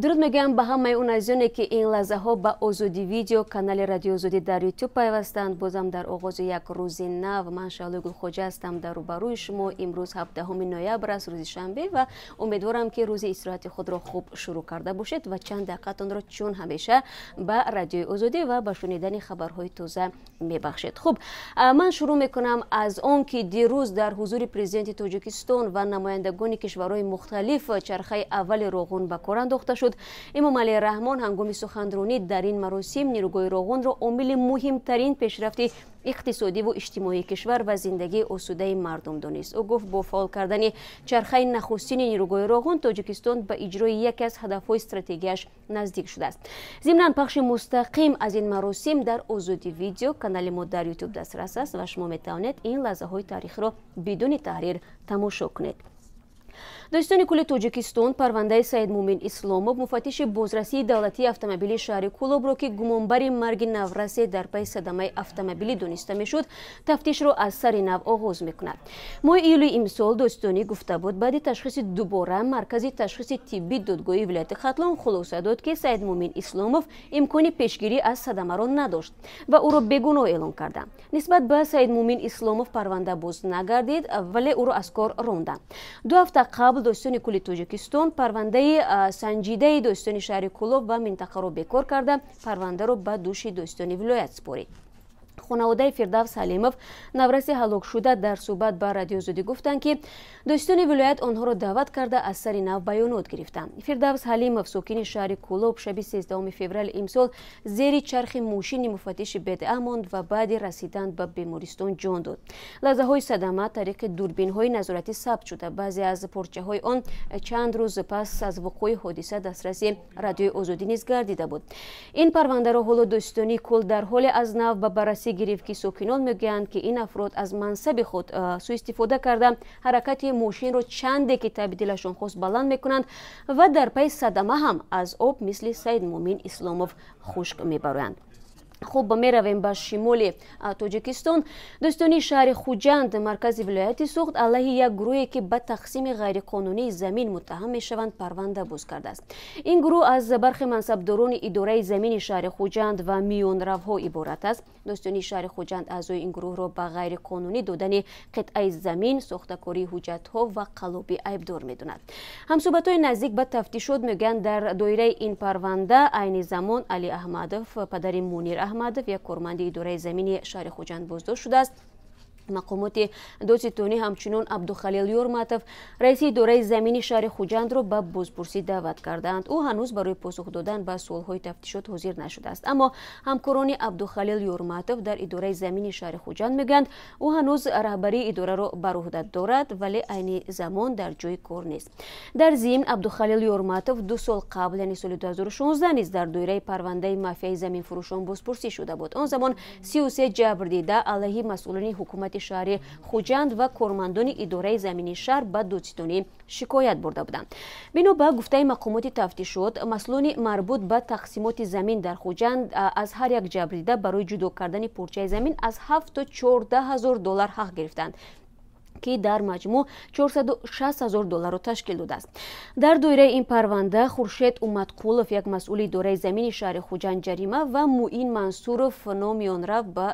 درود میگم به همه اون عزیزانی که این لحظه ها با آزادی ویدیو کانال رادیو آزادی در یوتیوب پیوستند. بازم در آغاز یک روز نو من شعله گل خوجه هستم در روبروی شما. امروز 17 نوامبر است، روز شنبه، و امیدوارم که روز استراحت خود را خوب شروع کرده باشید و چند دقیقتون را چون همیشه به رادیو آزادی و به شنیدن خبرهای تازه میبخشید. خب من شروع میکنم از آن که دیروز در حضور پرزیدنت تاجیکستان و نمایندگان کشورهای مختلف چرخه اول روغن به کار انداخته شد. امام علی رحمان هنگام سخنرانی در این مراسم نیروگاه روغن را عامل مهمترین پیشرفت اقتصادی و اجتماعی کشور و زندگی آسوده مردم دانست. او گفت با فعال کردن چرخه نخستین نیروگاه روغن تاجیکستان به اجرای یکی از هدفهای استراتژیکیش نزدیک شده است. ضمن پخش مستقیم از این مراسم در آزادی ویدیو کانال ما در یوتیوب دسترس است و شما میتوانید این لحظه های تاریخ را بدون تحریر تماشا کنید. دوستان کل تاجیکستان پرونده سید مومن اسلامов مفتش بازرسی دولتی اتومبیل شهر کولوب را که گمانبر مرگ نورس در پی صدمه اتومبیلی دانسته میشد تفتیش را از سر نو آغاز میکند. ماه ایولی امسال دوستانی گفته بود بعد تشخیص دوباره مرکز تشخیص طبی دادگاه ولایت ختلان خلاصه داد که سید مومن اسلامov امکان پیشگیری از صدمه را نداشت و او را بیگناه اعلام کرد. نسبت به سید مومن اسلامov پرونده باز نگردید ولی او را از کار راندند. 2 هفته قبل دوستان کل تاجیکستان پرونده سنجیده دوستان شهر کولوب و منطقه را بکار کرده پرونده را به دوش دوستان ولایت سپارید. خانواده فردوس حلیمov نورس هلاک شده در صحبت با رادیو آزادی گفتند که دوستان ولایت آنها را دعوت کرده از سر نو بیانات گرفتند. فردوس حلیمov ساکن شهر کولوب شب 13 فوریه امسال زیر چرخ ماشین مفتش بدعه ماند و بعد رسیدن به بیمارستان جان داد. لحظه های صدمه طریق دوربین های نظارتی ثبت شده. بعضی از پارچه های آن چند روز پس از وقوع حادثه دسترس رادیو آزادی نیز گردیده بود. این پرونده را حالا دوستانی کل در حال از نو به بررسی گرفت که ساکنان میگویند که این افراد از منصب خود سوء استفاده کرده حرکت ماشین را چند دقیقه تبدیلشان خواست بلند میکنند و در پی صدمه هم از آب مثل سید مومن اسلامov خشک میبرند. خب میرویم به شمال تاجیکستان. دوستانی شهر خوجند مرکز ولایت سوخت علیه یک گروهی که به تقسیم غیرقانونی زمین متهم میشوند پرونده باز کرده است. این گروه از برخی منصبداران اداره زمین شهر خوجند و میانروها عبارت است. دوستانی شهر خوجند اعضای این گروه را به غیرقانونی دادن قطعه زمین، ساختکاری حجت‌ها و قلابی ایبدار میدونند. همصحبت‌های نزدیک به تفتیشات میگن در دایره این پرونده عین زمان علی احمدov پدر منیر احمدov یک کارمند اداره زمینی شهر خوجند بازداشت شده است. مقامات دادستانی همچنین عبدالخلیل یورماتov رئیس اداره زمینی شهر خوجند را به بازپرسی دعوت کردند. او هنوز برای پاسخ دادن به سوالهای تفتیشات حاضر نشده است. اما همکاران عبدالخلیل یورماتov در اداره زمینی شهر خوجند میگویند او هنوز رهبری اداره را بر عهده دارد ولی عین زمان در جای کار نیست. در ضمن عبدالخلیل یورماتov 2 سال قبل یعنی سال 2016 نیز در دایره پرونده مافیای زمین فروشان بازپرسی شده بود. آن زمان 33 جبر دیده علیه مسئولان حکومت شهر خوجند و کارمندان اداره زمینی شهر به دادستانی شکایت برده بودند. بنا به گفته مقامات تفتیشات مسئولان مربوط به تقسیمات زمین در خوجند از هر یک جبر دیده برای جدا کردن پارچه زمین از 7 تا 14 هزار دلار حق گرفتند که در مجموع 460 هزار دلار را تشکیل داده است. در دایره این پرونده خورشید اومدقولov یک مسئول اداره زمین شهر خوجند جریمه و معین منصورov نامیانرو به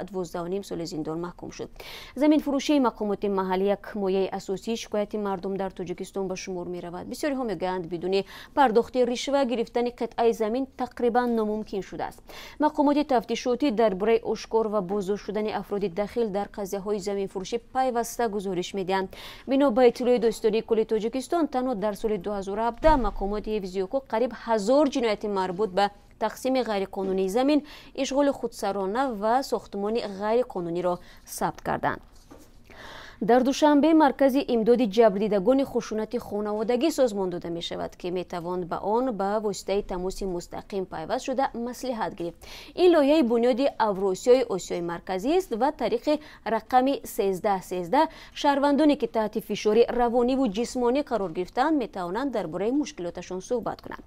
12.5 سال زندان محکوم شد. زمین فروشی مقامات محلی یک مایه اساسی شکایت مردم در تاجیکستان به شمار می رود. بسیاری ها میگویند بدون پرداخت رشوه گرفتن قطعه زمین تقریبا ناممکن شده است. مقامات تفتیشاتی درباره آشکار و بازداشت شدن افراد داخل در قضیه های زمین فروشی پیوسته گزارش میدهند. بنا به اطلاع دوستانی کل تاجیکستان تنها در سال 2017 مقامات حفظی حقوق قریب 1000 جنایت مربوط به تقسیم غیرقانونی زمین، اشغال خودسرانه و ساختمان غیرقانونی را ثبت کردند. در دوشنبه مرکز امداد جبردیدگان خشونت خانوادگی سازمان داده می شود که می توان به آن به واسطه تماس مستقیم پیوست شده مصلحت گرفت. این لایحه بنیاد اوراسیای آسیای مرکزی است و طریق رقم 1313 شهروندانی که تحت فشار روانی و جسمانی قرار گرفتند می توانند درباره مشکلاتشان صحبت کنند.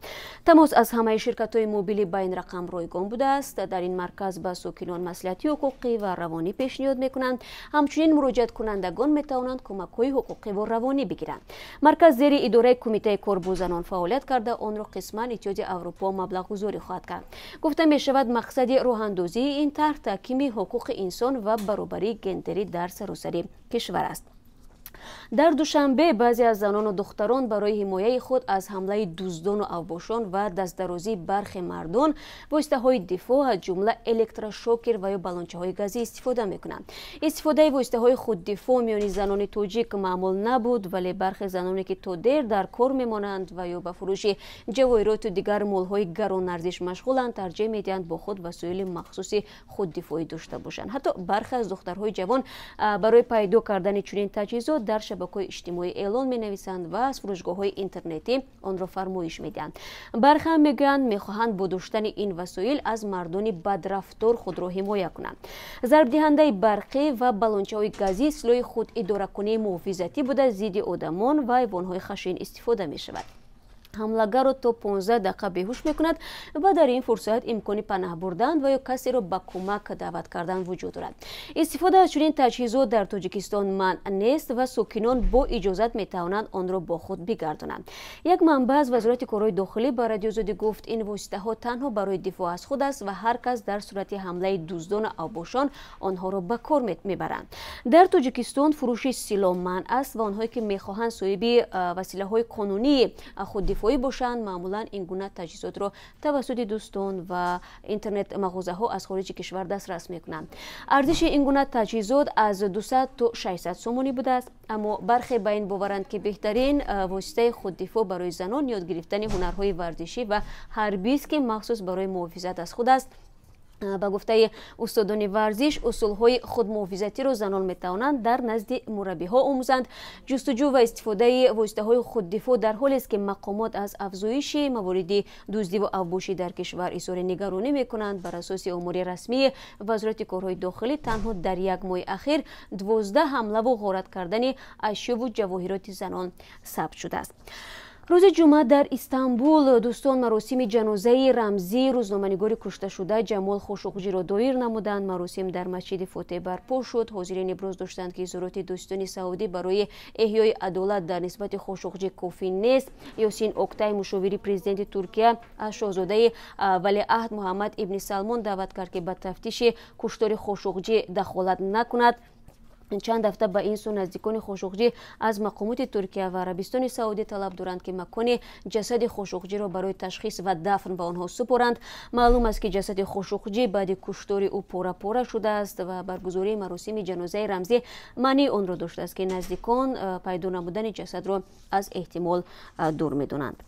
تماس از همه شرکت‌های موبیل بین رقم رایگان بوده است. در این مرکز به ساکنان مصلحتی حقوقی و روانی پیشنهاد می کنند. همچنین مراجعت کنندگان شوندگان میتوانند کمک‌های حقوقی و روانی بگیرند. مرکز زیر اداره کمیته کار با زنان فعالیت کرده آن را قسما اتحادیه اروپا مبلغ گذاری خواهد کرد. گفته می شود مقصد راه‌اندازی این طرح تحکیم حقوق انسان و برابری گندری در سراسر کشور است. در دوشنبه بعضی از زنان و دختران برای حمایت خود از حمله دزدان و اوباشان و دستدرازی برخی مردان واسطه‌های دفاع از جمله الکتروشوکر و یا بالونچه‌های گازی استفاده می‌کنند. استفاده واسطه‌های خود دفاع میان زنان تاجیک معمول نبود، ولی برخی زنانی که تا دیر در کار می‌مانند و یا به فروش جواهرات و دیگر مال‌های گران ارزش مشغولند ترجیح می‌دهند با خود وسایل مخصوص خود دفاعی داشته باشند. حتی برخی از دخترهای جوان برای پیدا کردن چنین تجهیزات در شبکه‌های اجتماعی اعلان می‌نویسند و از فروشگاه‌های اینترنتی آن را فرمایش می‌دهند. برخی می‌گویند می‌خواهند با داشتن این وسایل از مردان بدرفتار خود را حمایت کنند. ضرب دهنده برقی و بالونچه‌های گازی سلاح خود اداره کننده محافظتی بوده ضد آدمان و حیوان‌های خشن استفاده می‌شود. حملگر را تا 15 دقیقه بیهوش میکند و در این فرصت امکان پناه بردن و یا کسی را به کمک دعوت کردن وجود دارد. استفاده از چنین تجهیزات در تاجیکستان منع نیست و ساکنان با اجازت میتوانند آن را با خود بگردانند. یک منبع از وزارت کارهای داخلی به رادیو آزادی گفت این واسطه ها تنها برای دفاع از خود است و هر کس در صورت حمله دزدان و اوباشان آنها را به کار میبرند. در تاجیکستان فروش سلاح منع است و آنهایی که میخواهند صاحب وسیله های قانونی خود دفاعی باشند معمولا این گونه تجهیزات را توسط دوستان و اینترنت مغازه ها از خارج کشور دسترس میکنند. ارزش این گونه تجهیزات از 200 تا 600 سومانی بوده است، اما برخی به این باورند که بهترین واسطه خود دفاع برای زنان یاد گرفتن هنرهای ورزشی و حربی است که مخصوص برای محافظت از خود است. با گفته استادان ورزش اصولهای خود محافظتی را زنان میتوانند در نزد مربیها آموزند. جستجو و استفاده واسطه‌های خود دفاع در حالی است که مقامات از افزایش موارد دزدی و اوباشی در کشور اظهار نگرانی میکنند. بر اساس آمار رسمی وزارت کارهای داخلی تنها در یک ماه اخیر 12 حمله و غارت کردن اشیا و جواهرات زنان ثبت شده است. روز جمعه در استانبول دوستان مراسم جنازه رمزی روزنامه‌نگار کشته شده جمال خاشقجی را دایر نمودند. مراسم در مسجد فاتح برپا شد. حاضرین ابراز داشتند که اظهارات دوستان سعودی برای احیای عدالت در نسبت خاشقجی کافی نیست. یاسین اوکتای مشاور پرزیدنت ترکیه از شاهزاده ولیعهد محمد ابن سلمان دعوت کرد که به تفتیش کشتار خاشقجی دخالت نکند. چند هفته به این سو نزدیکان خاشقجی از مقامات ترکیه و عربستان سعودی طلب دارند که مکان جسد خاشقجی را برای تشخیص و دفن به آنها سپارند. معلوم است که جسد خاشقجی بعد کشتار او پاره شده است و برگزاری مراسم جنازه رمزی معنی آن را داشته است که نزدیکان پیدا نمودن جسد را از احتمال دور می‌دانند.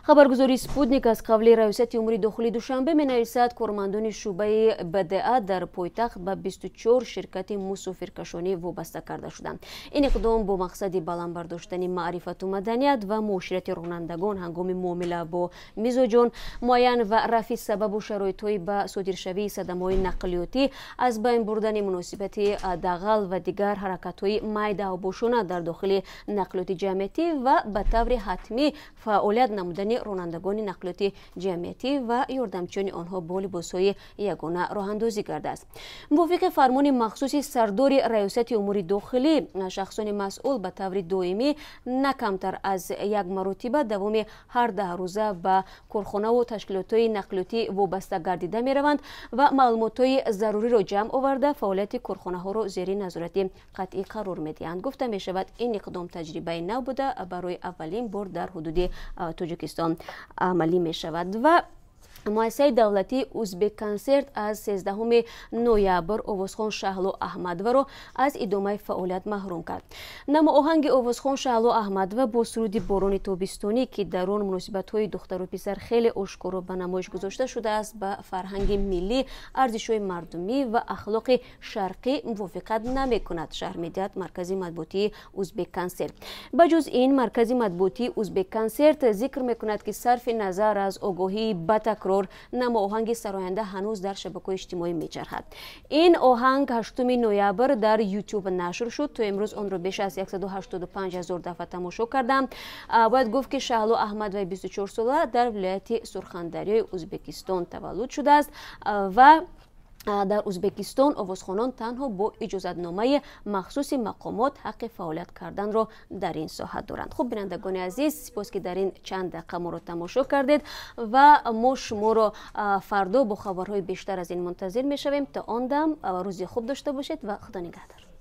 خبرگزاری سپوتنیک از قبل ریاست امور داخلی دوشنبه می‌نویسد کارمندان شعبه بدعت در پایتخت به 24 شرکت مسافرکشانی وابسته کرده شدند. این اقدام با مقصد بلند برداشتن معرفت و مدنیت و معاشرت رانندگان هنگام معامله با میزاجان معین و رفع سبب و شرایط‌های به صادرشوی صدمه‌های نقلیاتی از بین بردن مناسبت دغل و دیگر حرکت‌های میده و بوشونه در داخل نقلیات جمعیتی و به طور حتمی فعالیت نمودن رانندگان نقلیات جمعیتی و یاردمچیان آنها با لباس‌های یگانه راه‌اندازی کرده است. موافق فرمان مخصوص سردار ریاست امور داخلی شخصان مسئول به طور دائمی نه کمتر از یک مرتبه دوام هر 10 روزه به کارخانه و تشکیلات نقلیاتی وابسته گردیده می‌روند و معلومات‌های ضروری را جمع آورده فعالیت کارخانه‌ها را زیر نظارت قطعی قرار می‌دهند. گفته می‌شود این اقدام تجربه نو بوده برای اولین بار در حدود تاجیکستان عملی می شود و مؤسسه دولتی ازبک کنسرت از 13 نوامبر آوازخوان شهلو احمدو را از ادامه فعالیت محروم کرد. نام آهنگ آوازخوان شهلو احمدو با سرود باران تابستانی که در آن مناسبت‌های دختر و پسر خیلی آشکارا به نمایش گذاشته شده است به فرهنگ ملی، ارزش‌های مردمی و اخلاق شرقی موافقت نمی‌کند. شرح می‌دهد مرکز مطبوعاتی ازبک کنسرت. بجز این مرکز مطبوعاتی ازبک کنسرت ذکر می‌کند که صرف نظر از آگاهی با تکرار نام آهنگ سراینده هنوز در شبکه‌های اجتماعی می‌چرخد. این آهنگ 8 نوامبر در یوتیوب نشر شد. تا امروز آن را بیش از 185,000 دفعه تماشا کردند. باید گفت که شهلو احمدو 24 ساله در ولایت سرخندری ازبکستان تولد شده است و در ازبکستان آوازخوانان تنها با اجازتنامه مخصوص مقامات حق فعالیت کردن را در این ساحه دارند. خب بینندگان عزیز، سپاس که در این چند دقیقه ما را تماشا کردید و ما شما را فردا با خبرهای بیشتر از این منتظر می شویم. تا آن دم روزی خوب داشته باشید و خدا نگهدار.